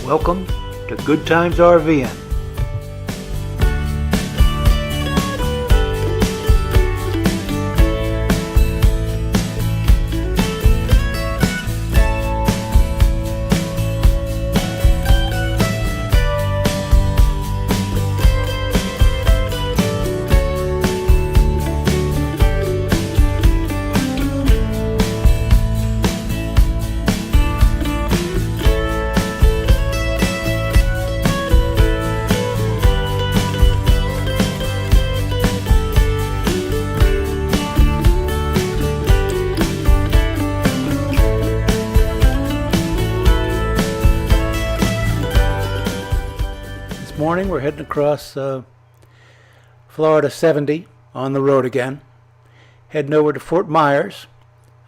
Welcome to Good Times RVing. Morning, we're heading across Florida 70 on the road again, heading over to Fort Myers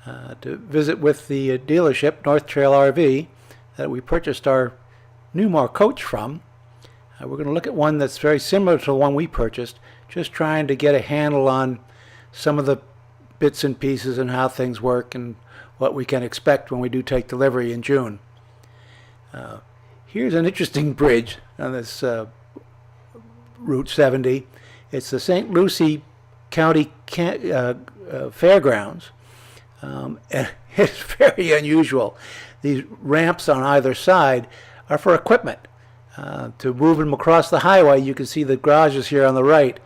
to visit with the dealership North Trail RV that we purchased our Newmar coach from. We're going to look at one that's very similar to the one we purchased, just trying to get a handle on some of the bits and pieces and how things work and what we can expect when we do take delivery in June. Here's an interesting bridge on this Route 70. It's the St. Lucie County Fairgrounds. And it's very unusual. These ramps on either side are for equipment. To move them across the highway, you can see the garages here on the right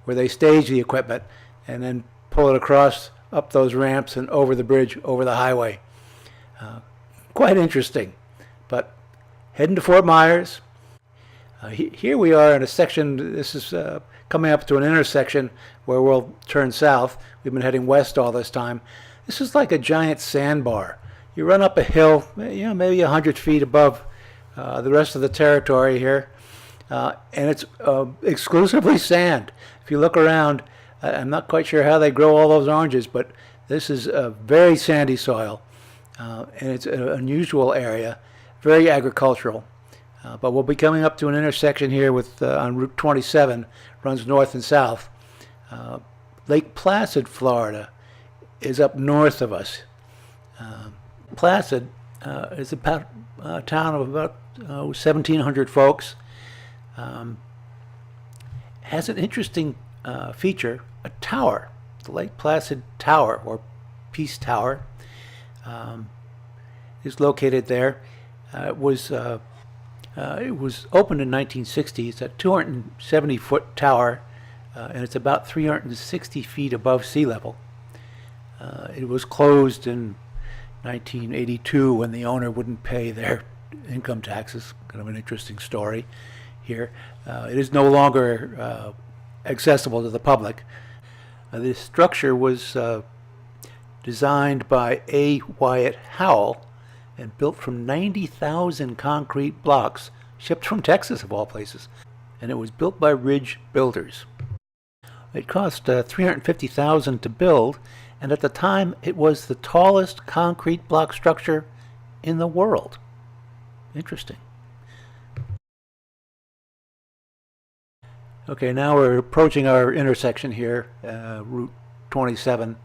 where they stage the equipment and then pull it across up those ramps and over the bridge over the highway. Quite interesting. But heading to Fort Myers. Here we are in a section. This is coming up to an intersection where we'll turn south. We've been heading west all this time. This is like a giant sandbar. You run up a hill, maybe 100 feet above the rest of the territory here, and it's exclusively sand. If you look around, I'm not quite sure how they grow all those oranges, but this is a very sandy soil, and it's an unusual area. Very agricultural, but we'll be coming up to an intersection here with on Route 27, runs north and south. Lake Placid, Florida, is up north of us. Placid is about a town of about 1,700 folks. Has an interesting feature, a tower, the Lake Placid Tower, or Peace Tower, is located there. It was opened in 1960. It's a 270-foot tower, and it's about 360 feet above sea level. It was closed in 1982 when the owner wouldn't pay their income taxes. Kind of an interesting story here. It is no longer accessible to the public. This structure was designed by A. Wyatt Howell and built from 90,000 concrete blocks, shipped from Texas of all places. And it was built by Ridge Builders. It cost $350,000 to build, and at the time it was the tallest concrete block structure in the world. Interesting. Okay, now we're approaching our intersection here, Route 27.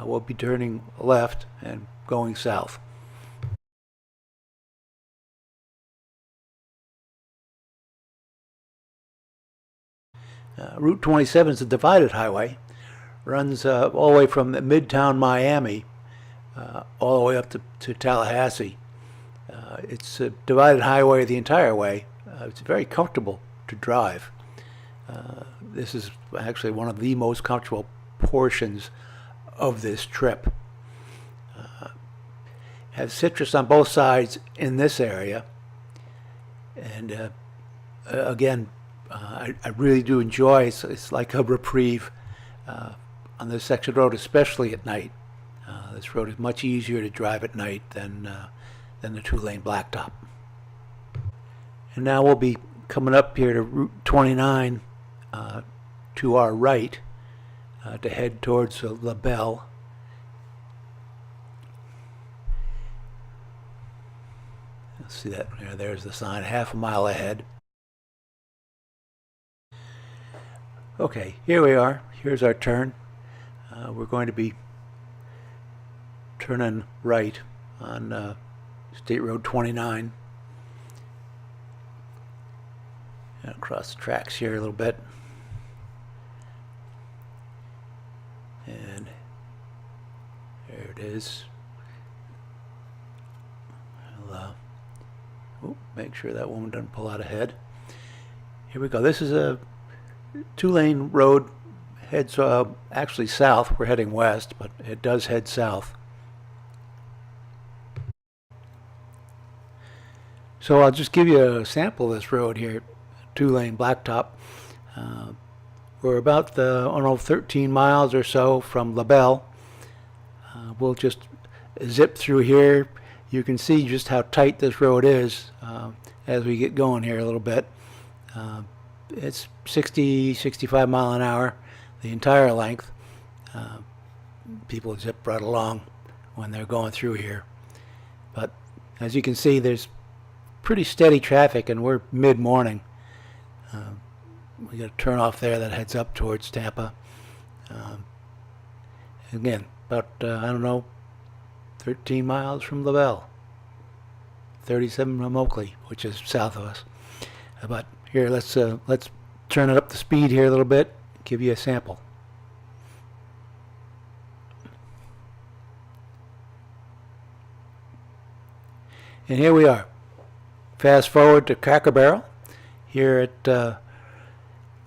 We'll be turning left and going south. Route 27 is a divided highway, runs all the way from Midtown Miami all the way up to Tallahassee. It's a divided highway the entire way. It's very comfortable to drive. This is actually one of the most comfortable portions of this trip. Has citrus on both sides in this area, and again, I really do enjoy it. It's like a reprieve on this section road, especially at night. This road is much easier to drive at night than the two-lane blacktop. And now we'll be coming up here to Route 29 to our right to head towards La Belle. You'll see that there's the sign, half a mile ahead. Okay, here we are. Here's our turn. We're going to be turning right on State Road 29. Across the tracks here a little bit. And there it is. Make sure that woman doesn't pull out ahead. Here we go. This is a two-lane road. Heads actually south. We're heading west, but it does head south. So I'll just give you a sample of this road here. Two-lane blacktop. We're about 13 miles or so from LaBelle. We'll just zip through here. You can see just how tight this road is as we get going here a little bit. It's 65 mile an hour, the entire length. People zip right along when they're going through here. But as you can see, there's pretty steady traffic, and we're mid-morning. We got a turn off there that heads up towards Tampa. Again, about, I don't know, 13 miles from LaBelle. 37 from Oakley, which is south of us. But here, let's turn it up the speed here a little bit, give you a sample. And here we are. Fast forward to Cracker Barrel, here at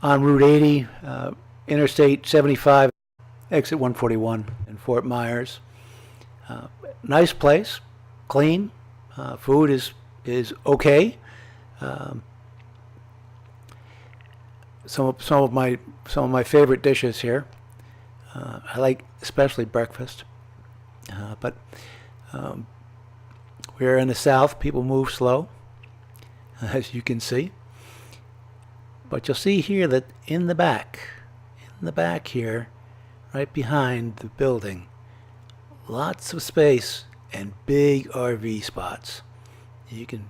on Route 80, Interstate 75, exit 141 in Fort Myers. Nice place, clean. Food is okay. Some of my favorite dishes here. I like especially breakfast. But we're in the South. People move slow, as you can see. But you'll see here that in the back here, right behind the building, lots of space and big RV spots. You can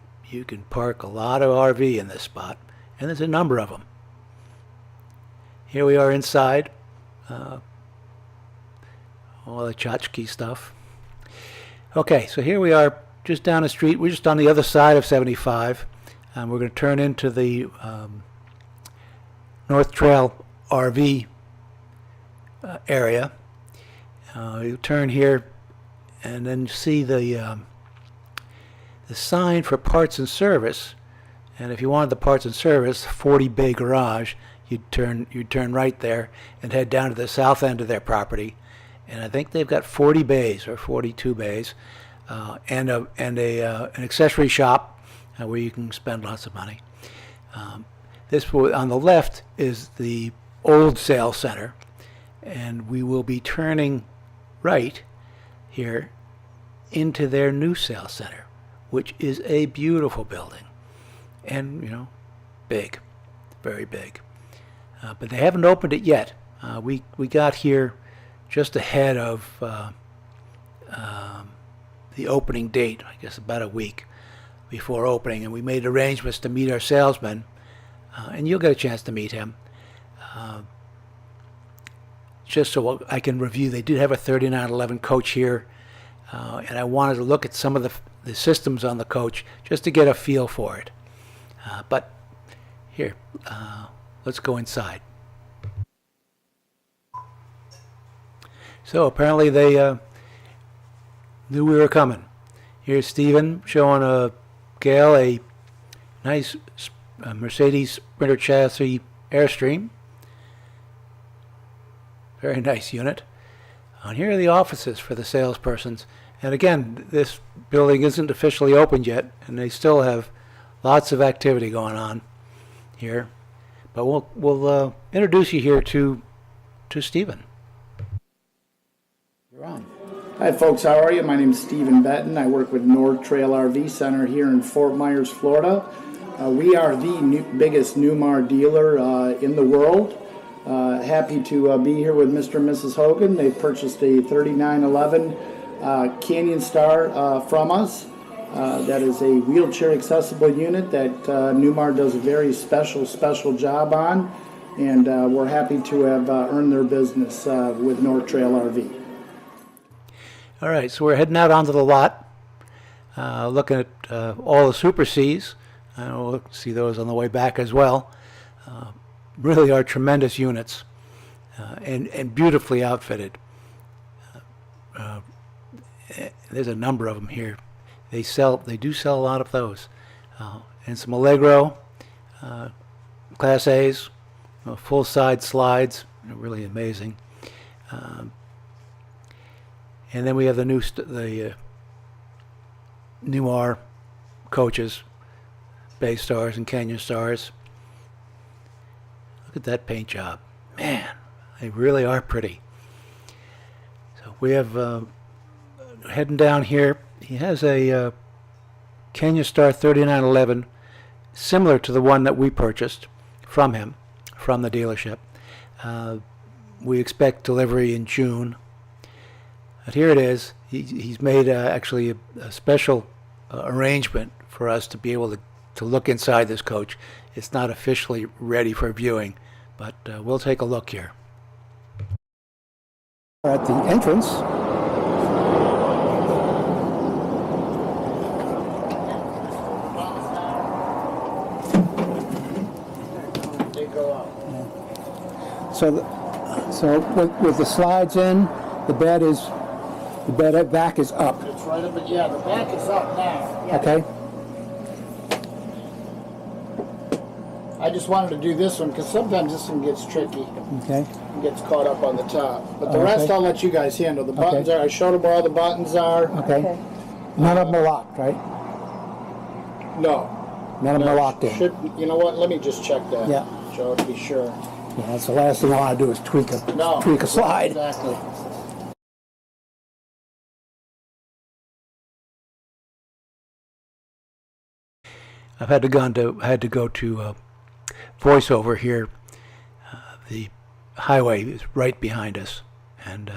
park a lot of RV in this spot, and there's a number of them. Here we are inside, all the tchotchke stuff. Okay, so here we are just down the street. We're just on the other side of 75, and we're going to turn into the North Trail RV area. You turn here and then see the sign for parts and service. And if you wanted the parts and service, 40 bay garage, you'd turn right there and head down to the south end of their property. And I think they've got 40 bays or 42 bays, and an accessory shop where you can spend lots of money. This on the left is the old sales center, and we will be turning right here into their new sales center, which is a beautiful building, and big, very big. But they haven't opened it yet. We got here just ahead of the opening date, I guess about a week before opening, and we made arrangements to meet our salesman, and you'll get a chance to meet him. Just so I can review, they did have a 3911 coach here, and I wanted to look at some of the systems on the coach just to get a feel for it. But here, let's go inside. So apparently they knew we were coming. Here's Stephen showing Gail a nice Mercedes Sprinter chassis Airstream. Very nice unit. And here are the offices for the salespersons. And again, this building isn't officially opened yet, and they still have lots of activity going on here. But we'll introduce you here to Stephen. You're on. Hi folks, how are you? My name is Stephen Benton. I work with North Trail RV Center here in Fort Myers, Florida. We are the biggest Newmar dealer in the world. Happy to be here with Mr. and Mrs. Hogan. They purchased a 3911 Canyon Star from us. That is a wheelchair accessible unit that Newmar does a very special job on, and we're happy to have earned their business with North Trail RV. All right, so we're heading out onto the lot, looking at all the Super Cs. We'll see those on the way back as well. really are tremendous units, and beautifully outfitted. There's a number of them here. They do sell a lot of those, and some Allegro Class A's, full side slides, really amazing. And then we have the Newmar coaches, Bay Stars and Canyon Stars. Look at that paint job. Man, they really are pretty. So we have, heading down here, he has a Canyon Star 3911, similar to the one that we purchased from him, from the dealership. We expect delivery in June. But here it is. He's made actually a special arrangement for us to be able to look inside this coach. It's not officially ready for viewing, but we'll take a look here. At the entrance, so with the slides in, the bed back is up. It's right up, but yeah, the back is up now. Yeah. Okay. I just wanted to do this one because sometimes this one gets tricky. Okay. And gets caught up on the top. But the Okay. rest I'll let you guys handle. The buttons are, I showed them where all the buttons are. Okay. None of them are locked, right? No. None of them are locked in. You know what? Let me just check that. Yeah. Joe, to be sure. Yeah, that's the last thing I want to do is tweak a slide. Exactly. I've had to go to voiceover here. The highway is right behind us, and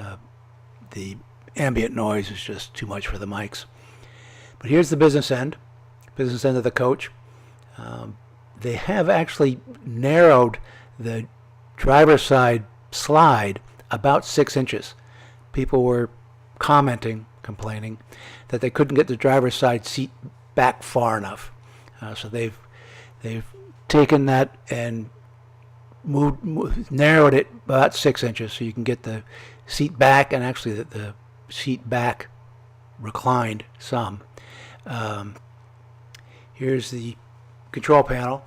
the ambient noise is just too much for the mics. But here's the business end of the coach. They have actually narrowed the driver's side slide about 6 inches. People were complaining that they couldn't get the driver's side seat back far enough. So they've taken that and narrowed it about 6 inches so you can get the seat back, and actually the seat back reclined some. Here's the control panel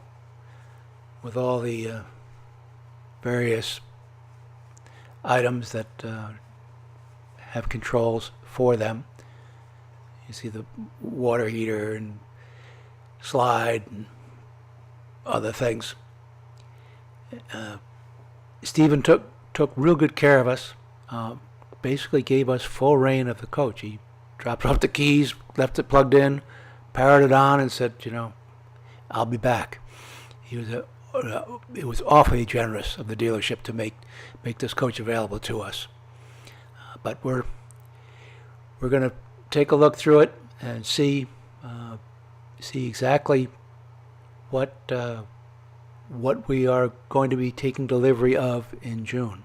with all the various items that have controls for them. You see the water heater and slide and other things. Stephen took real good care of us. Basically gave us full reign of the coach. He dropped off the keys, left it plugged in, powered it on, and said, I'll be back. It was awfully generous of the dealership to make this coach available to us. But we're going to take a look through it and see exactly what we are going to be taking delivery of in June.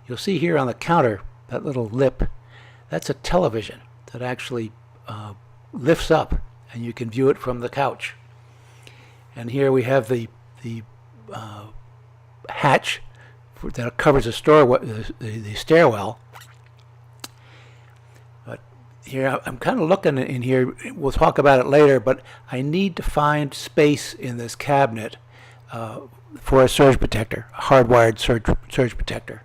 You'll see here on the counter, that little lip, that's a television that actually lifts up, and you can view it from the couch. And here we have the hatch that covers the stairwell. But here I'm kind of looking in here. We'll talk about it later, but I need to find space in this cabinet for a surge protector, a hardwired surge protector.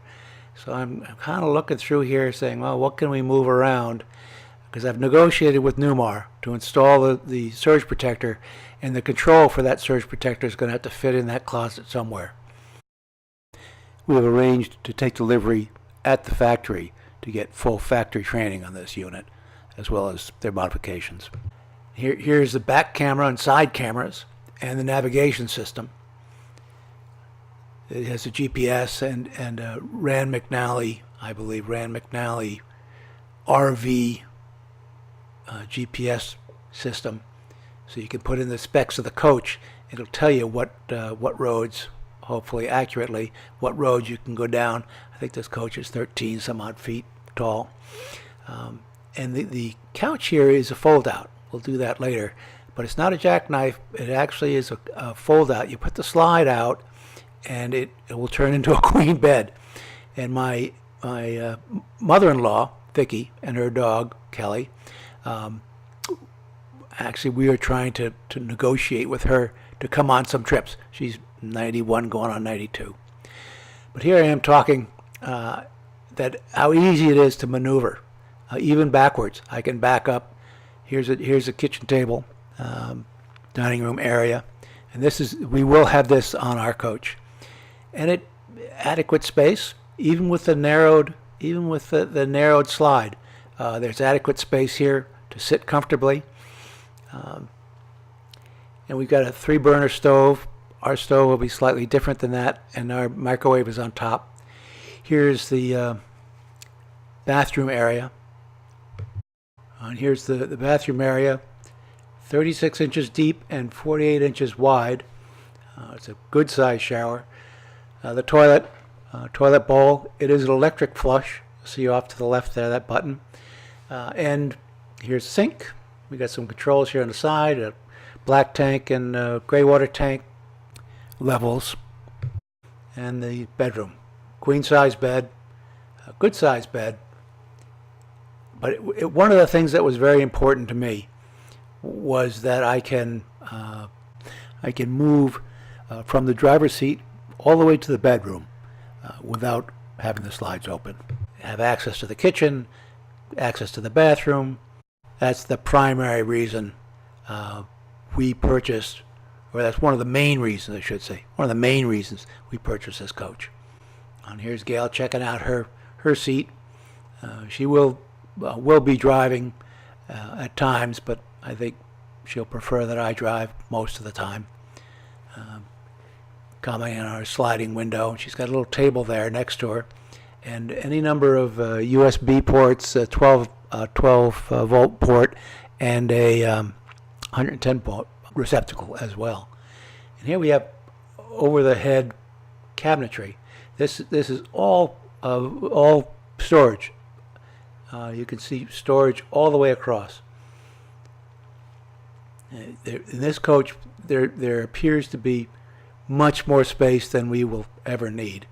So I'm kind of looking through here saying, well, what can we move around? Because I've negotiated with Newmar to install the surge protector, and the control for that surge protector is going to have to fit in that closet somewhere. We have arranged to take delivery at the factory to get full factory training on this unit, as well as their modifications. Here's the back camera and side cameras and the navigation system. It has a GPS and Rand McNally, I believe, Rand McNally RV GPS system. So you can put in the specs of the coach. It'll tell you what roads, hopefully accurately, what roads you can go down. I think this coach is 13 some odd feet tall. And the couch here is a fold-out. We'll do that later. But it's not a jackknife. It actually is a fold-out. You put the slide out, and it will turn into a queen bed. And my mother-in-law, Vicky, and her dog, Kelly, actually we are trying to negotiate with her to come on some trips. She's 91 going on 92. But here I am talking that how easy it is to maneuver, even backwards. I can back up. Here's a kitchen table, dining room area, and we will have this on our coach, and it adequate space even with the narrowed slide. There's adequate space here to sit comfortably, and we've got a 3-burner stove. Our stove will be slightly different than that, and our microwave is on top. Here's the bathroom area. And here's the bathroom area, 36 inches deep and 48 inches wide. It's a good size shower. The toilet bowl, it is an electric flush. See off to the left there, that button. And here's the sink. We got some controls here on the side, a black tank and gray water tank levels. And the bedroom, queen size bed, a good size bed. But one of the things that was very important to me was that I can move from the driver's seat all the way to the bedroom without having the slides open. Have access to the kitchen, access to the bathroom. That's the primary reason we purchased, or that's one of the main reasons, I should say, one of the main reasons we purchased this coach. And here's Gail checking out her seat. She will be driving at times, but I think she'll prefer that I drive most of the time. Commenting on our sliding window. She's got a little table there next to her, and any number of USB ports, 12 volt port, and a 110 volt receptacle as well. And here we have over the head cabinetry. This is all storage. You can see storage all the way across. In this coach, there appears to be much more space than we will ever need.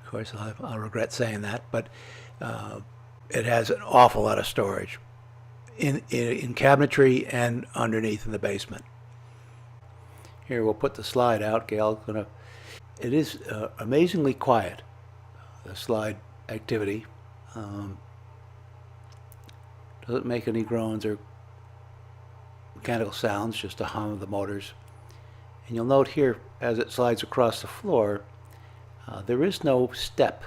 Of course, I'll regret saying that, but it has an awful lot of storage in cabinetry and underneath in the basement. Here, we'll put the slide out. Gail's gonna. It is amazingly quiet, the slide activity. Doesn't make any groans or mechanical sounds, just a hum of the motors. And you'll note here, as it slides across the floor, there is no step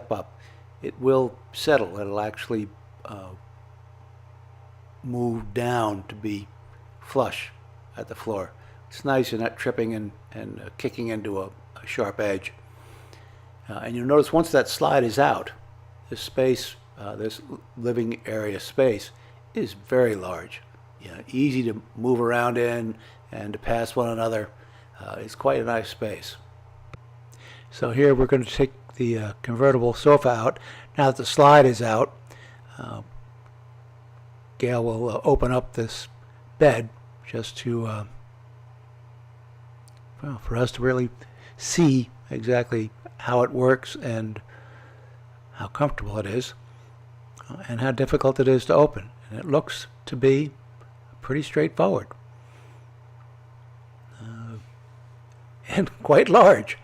up. It will settle. It'll actually move down to be flush at the floor. It's nice you're not tripping and kicking into a sharp edge. And you'll notice once that slide is out, this space, this living area space, is very large. Easy to move around in and to pass one another. It's quite a nice space. So here we're going to take the convertible sofa out. Now that the slide is out, Gail will open up this bed just to, for us to really see exactly how it works and how comfortable it is and how difficult it is to open. And it looks to be pretty straightforward and quite large.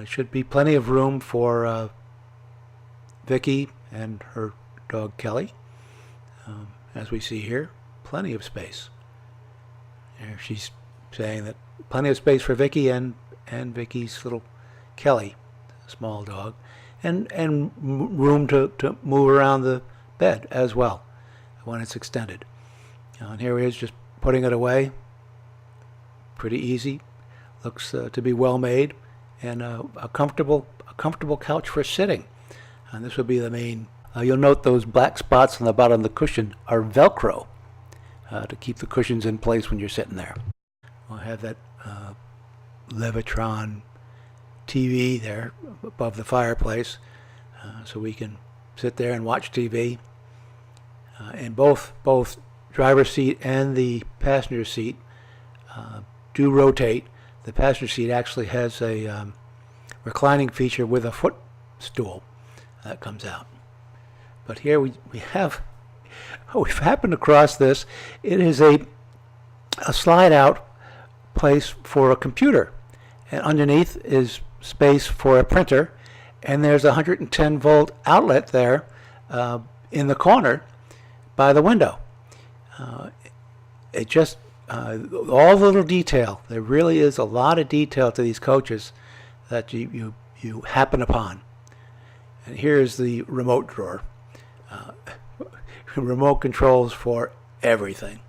Should be plenty of room for Vicky and her dog Kelly. As we see here, plenty of space. There she's saying that plenty of space for Vicky and Vicky's little Kelly, small dog, and room to move around the bed as well when it's extended. And here he is just putting it away. Pretty easy. Looks to be well made, and a comfortable couch for sitting. And this would be the main. You'll note those black spots on the bottom of the cushion are Velcro to keep the cushions in place when you're sitting there. We'll have that Levitron TV there above the fireplace, so we can sit there and watch TV. And both driver's seat and the passenger seat do rotate. The passenger seat actually has a reclining feature with a footstool that comes out. But here we've happened across this. It is a slide out place for a computer, and underneath is space for a printer, and there's a 110 volt outlet there in the corner by the window. It just all the little detail. There really is a lot of detail to these coaches that you happen upon. And here's the remote drawer. Remote controls for everything.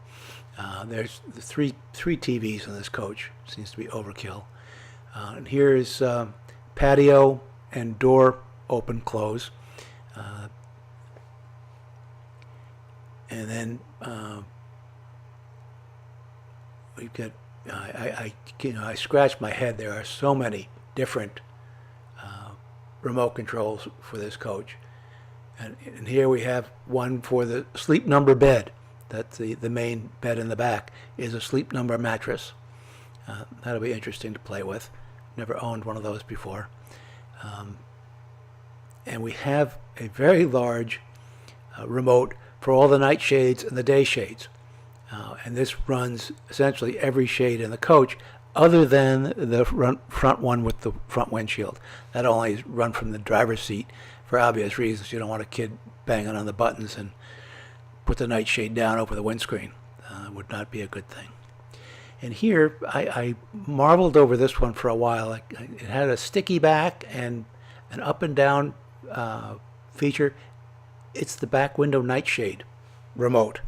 There's the three TVs in this coach. Seems to be overkill. And here's patio and door open close. And then we've got. I scratched my head. There are so many different remote controls for this coach. And here we have one for the sleep number bed. That's the main bed in the back is a sleep number mattress. That'll be interesting to play with. Never owned one of those before. And we have a very large remote for all the night shades and the day shades. And this runs essentially every shade in the coach other than the front one with the front windshield. That only is run from the driver's seat for obvious reasons. You don't want a kid banging on the buttons and put the nightshade down over the windscreen. Would not be a good thing. And here, I marveled over this one for a while. It had a sticky back and an up and down feature. It's the back window nightshade remote,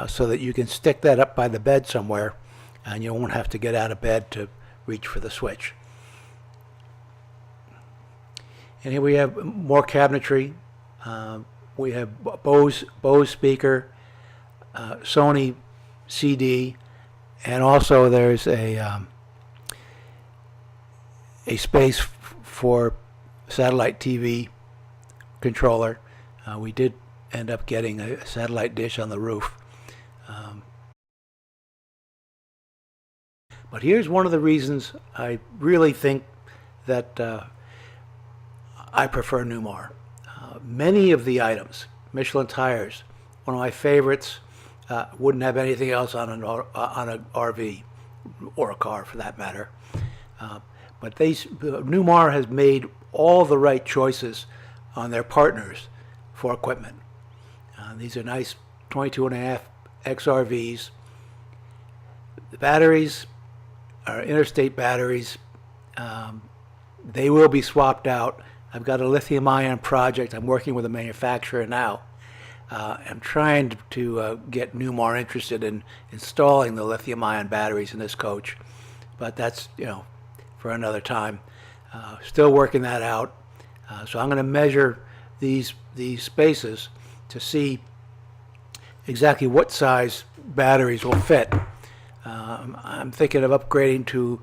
so that you can stick that up by the bed somewhere and you won't have to get out of bed to reach for the switch. And here we have more cabinetry. We have Bose speaker, Sony CD, and also there's a space for satellite TV controller. We did end up getting a satellite dish on the roof. But here's one of the reasons I really think that I prefer Newmar. Many of the items, Michelin tires, one of my favorites, wouldn't have anything else on an RV or a car for that matter. But Newmar has made all the right choices on their partners for equipment. These are nice 22.5 XRVs. The batteries are interstate batteries. They will be swapped out. I've got a lithium-ion project. I'm working with a manufacturer now. I'm trying to get Newmar interested in installing the lithium-ion batteries in this coach, but that's for another time. Still working that out. So I'm going to measure these spaces to see exactly what size batteries will fit. I'm thinking of upgrading to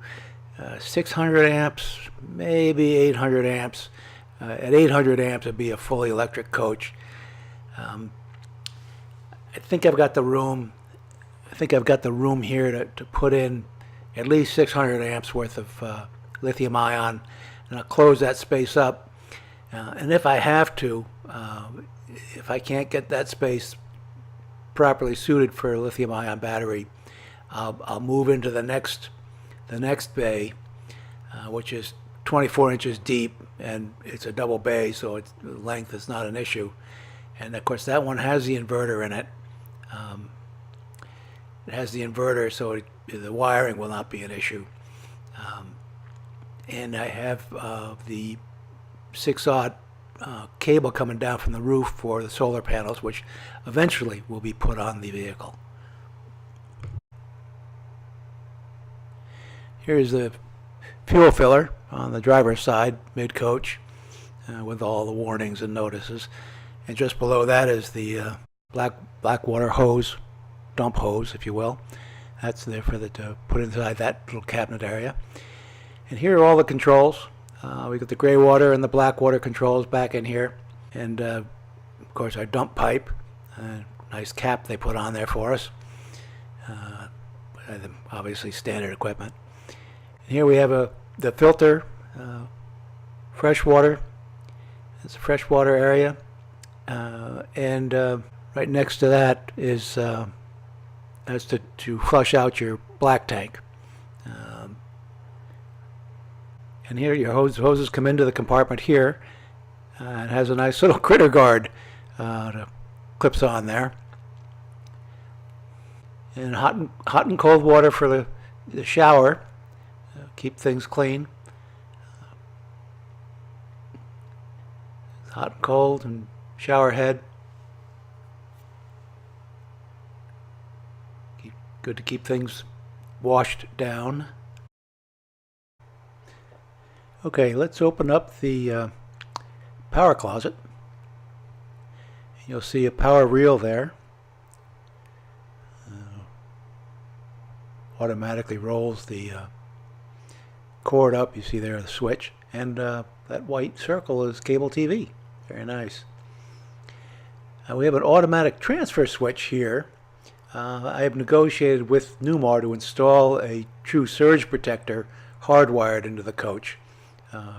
600 amps, maybe 800 amps. At 800 amps, it'd be a fully electric coach. I think I've got the room. I think I've got the room here to put in at least 600 amps worth of lithium ion, and I'll close that space up. And if I have to, if I can't get that space properly suited for a lithium ion battery, I'll move into the next bay, which is 24 inches deep, and it's a double bay, so the length is not an issue. And of course, that one has the inverter in it. It has the inverter, so the wiring will not be an issue. And I have the 6-aught cable coming down from the roof for the solar panels, which eventually will be put on the vehicle. Here's the fuel filler on the driver's side, mid-coach, with all the warnings and notices. And just below that is the black water hose, dump hose, if you will. That's there for to put inside that little cabinet area. And here are all the controls. We got the gray water and the black water controls back in here. And of course our dump pipe, nice cap they put on there for us. Obviously standard equipment. And here we have the filter fresh water. It's a freshwater area. And right next to that is as to flush out your black tank. And here your hoses come into the compartment here. It has a nice little critter guard that clips on there. And hot and cold water for the shower. Keep things clean. Hot and cold and shower head. Good to keep things washed down. Okay, let's open up the power closet. You'll see a power reel there. Automatically rolls the cord up. You see there the switch, and that white circle is cable TV. Very nice. We have an automatic transfer switch here. I have negotiated with Newmar to install a true surge protector hardwired into the coach.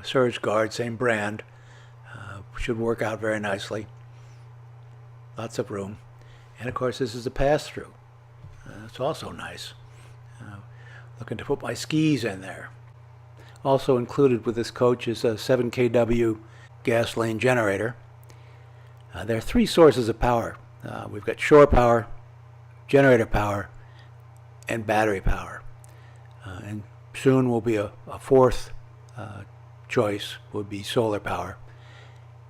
Surge guard, same brand. Should work out very nicely. Lots of room. And of course this is a pass-through. It's also nice. Looking to put my skis in there. Also included with this coach is a 7 kW gasoline generator. There are three sources of power. We've got shore power, generator power, and battery power. And soon will be a fourth choice would be solar power.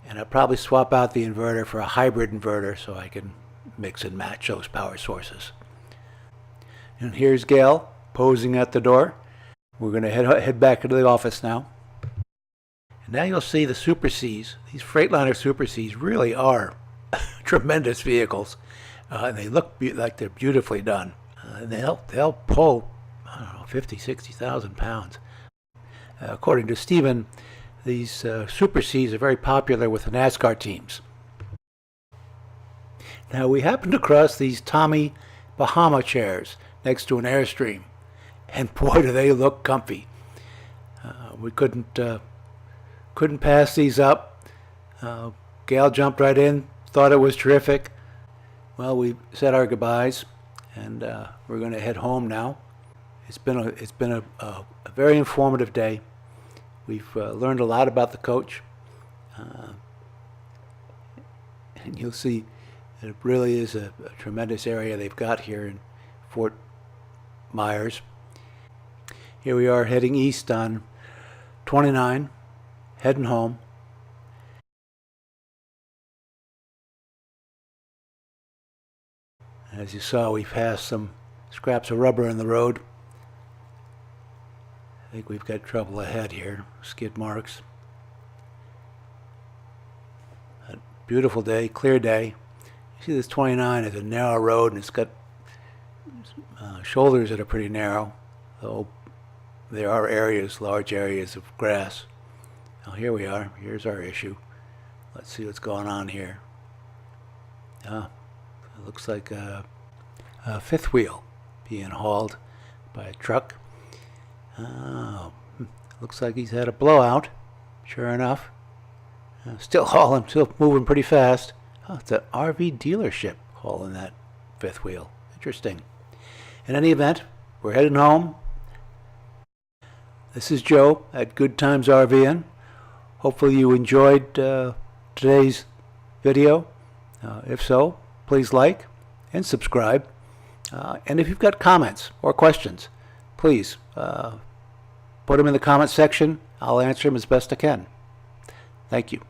And I'll probably swap out the inverter for a hybrid inverter so I can mix and match those power sources. And here's Gail posing at the door. We're going to head back into the office now. And now you'll see the Super Cs. These Freightliner Super Cs really are tremendous vehicles. And they look like they're beautifully done. And they'll pull, I don't know, 50, 60,000 pounds. According to Stephen, these Super Cs are very popular with the NASCAR teams. Now we happened across these Tommy Bahama chairs next to an Airstream. And boy, do they look comfy. We couldn't pass these up. Gail jumped right in, thought it was terrific. Well, we said our goodbyes, and we're going to head home now. It's been a very informative day. We've learned a lot about the coach, and you'll see that it really is a tremendous area they've got here in Fort Myers. Here we are heading east on 29, heading home. As you saw, we passed some scraps of rubber in the road. I think we've got trouble ahead here, skid marks. A beautiful day, clear day. You see this 29 is a narrow road, and it's got shoulders that are pretty narrow, though there are areas, large areas of grass. Now here we are. Here's our issue. Let's see what's going on here. It looks like a fifth wheel being hauled by a truck. Looks like he's had a blowout. Sure enough. Still hauling, still moving pretty fast. It's an RV dealership hauling that fifth wheel. Interesting. In any event, we're heading home. This is Joe at Good Times RVing. Hopefully you enjoyed today's video. If so, please like and subscribe. And if you've got comments or questions, please put them in the comment section. I'll answer them as best I can. Thank you.